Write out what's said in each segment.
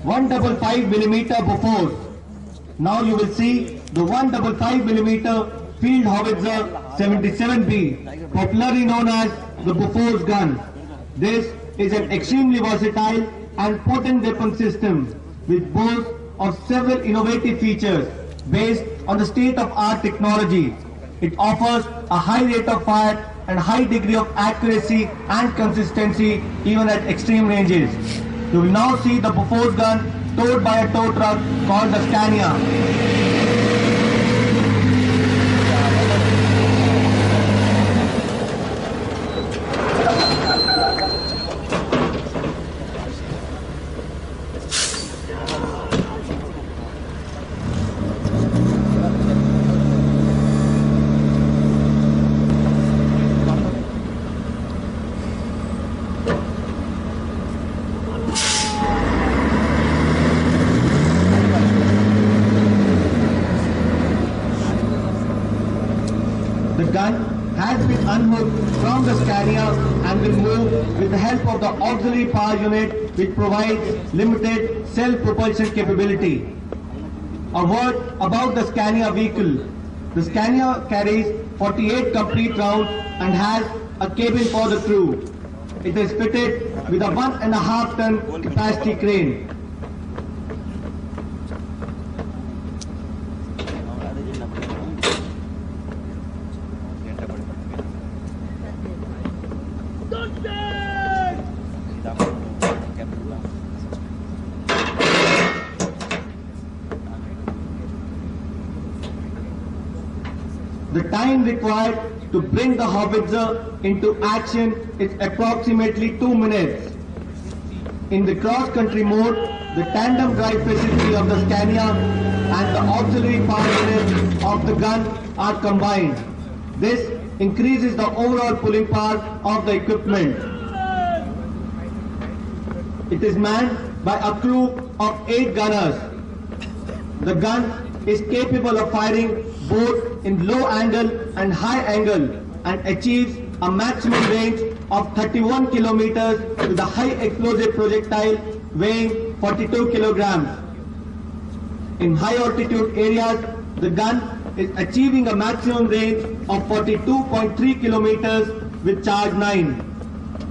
155mm Bofors. Now you will see the 155mm Field Howitzer 77B, popularly known as the Bofors gun. This is an extremely versatile and potent weapon system which boasts of several innovative features based on the state-of-art technology. It offers a high rate of fire and high degree of accuracy and consistency even at extreme ranges. You will now see the Bofors gun towed by a tow truck called the Scania. The gun has been unhooked from the Scania and will move with the help of the auxiliary power unit which provides limited self-propulsion capability. A word about the Scania vehicle. The Scania carries 48 complete rounds and has a cabin for the crew. It is fitted with a 1.5 ton capacity crane. The time required to bring the howitzer into action is approximately 2 minutes. In the cross-country mode, the tandem drive facility of the Scania and the auxiliary power unit of the gun are combined. This increases the overall pulling power of the equipment. It is manned by a crew of 8 gunners. The gun is capable of firing both in low angle and high angle and achieves a maximum range of 31 kilometers with a high explosive projectile weighing 42 kilograms. In high altitude areas, the gun is achieving a maximum range of 42.3 kilometers with charge 9.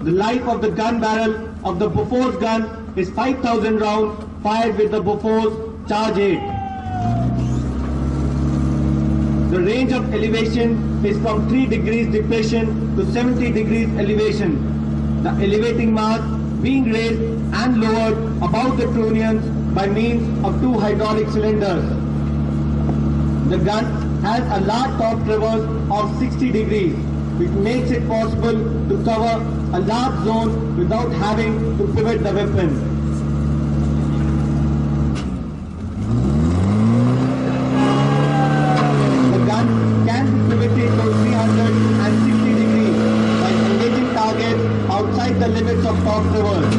The life of the gun barrel of the Bofors gun is 5,000 rounds fired with the Bofors charge 8. The range of elevation is from 3 degrees depression to 70 degrees elevation. The elevating mass being raised and lowered above the trunnions by means of 2 hydraulic cylinders. The gun has a large top traverse of 60 degrees, which makes it possible to cover a large zone without having to pivot the weapon. Outside the limits of top traverse.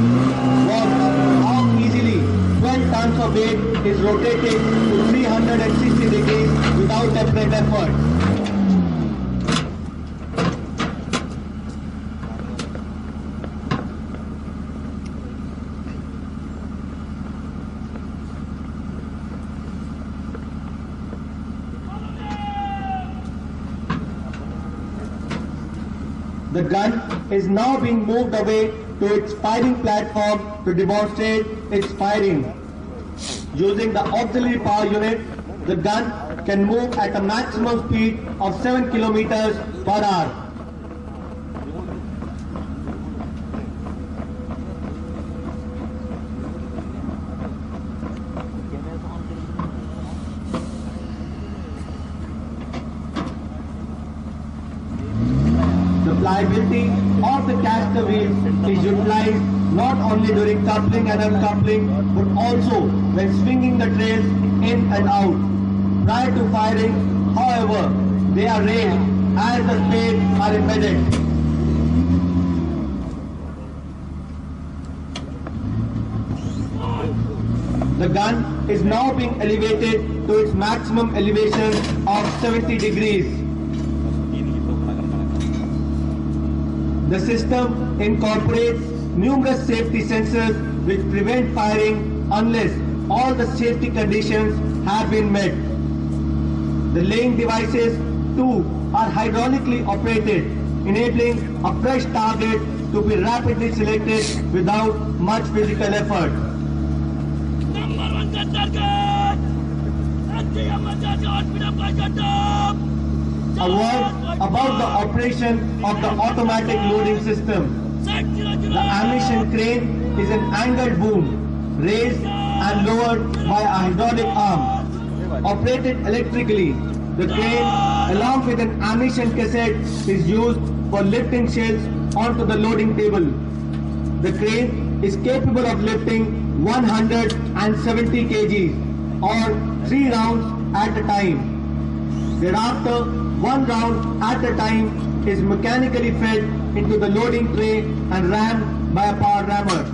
Watch how easily 12 tons of weight is rotated to 360 degrees without apparent effort. The gun is now being moved away to its firing platform to demonstrate its firing. Using the auxiliary power unit, the gun can move at a maximum speed of 7 kilometers per hour. Pliability of the caster wheel is utilized not only during coupling and uncoupling but also when swinging the trails in and out. Prior to firing, however, they are raised as the spades are embedded. The gun is now being elevated to its maximum elevation of 70 degrees. The system incorporates numerous safety sensors which prevent firing unless all the safety conditions have been met. The laying devices too are hydraulically operated, enabling a fresh target to be rapidly selected without much physical effort. Number 1 target! A word about the operation of the automatic loading system. The ammunition crane is an angled boom, raised and lowered by a hydraulic arm. Operated electrically, the crane, along with an ammunition cassette, is used for lifting shells onto the loading table. The crane is capable of lifting 170 kg or 3 rounds at a time. Thereafter, 1 round at a time is mechanically fed into the loading tray and rammed by a power rammer.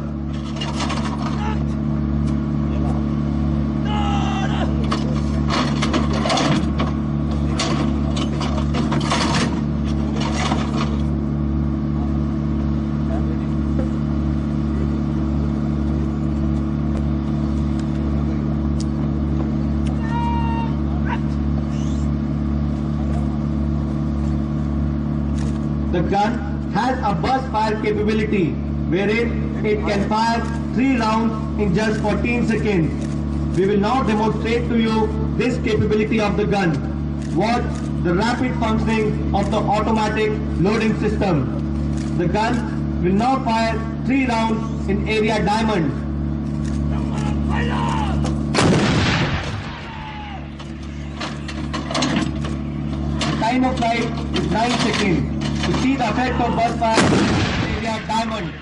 The gun has a burst fire capability wherein it can fire 3 rounds in just 14 seconds. We will now demonstrate to you this capability of the gun. Watch the rapid functioning of the automatic loading system. The gun will now fire 3 rounds in area diamond. The time of flight is 9 seconds. To see the effect of burst fire in area diamond.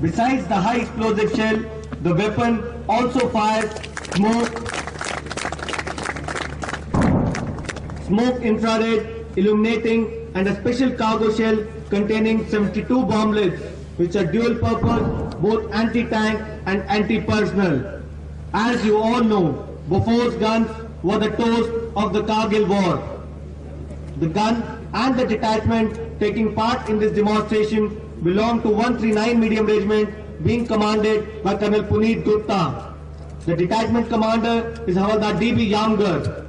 Besides the high explosive shell, the weapon also fires smoke infrared, illuminating, and a special cargo shell containing 72 bomblets, which are dual purpose, both anti-tank and anti-personnel. As you all know, Bofors guns were the toast of the Kargil war. The gun and the detachment taking part in this demonstration belong to 139 Medium Regiment, being commanded by Colonel Puneet Gupta. The detachment commander is Havaldar D.B. Yamgar.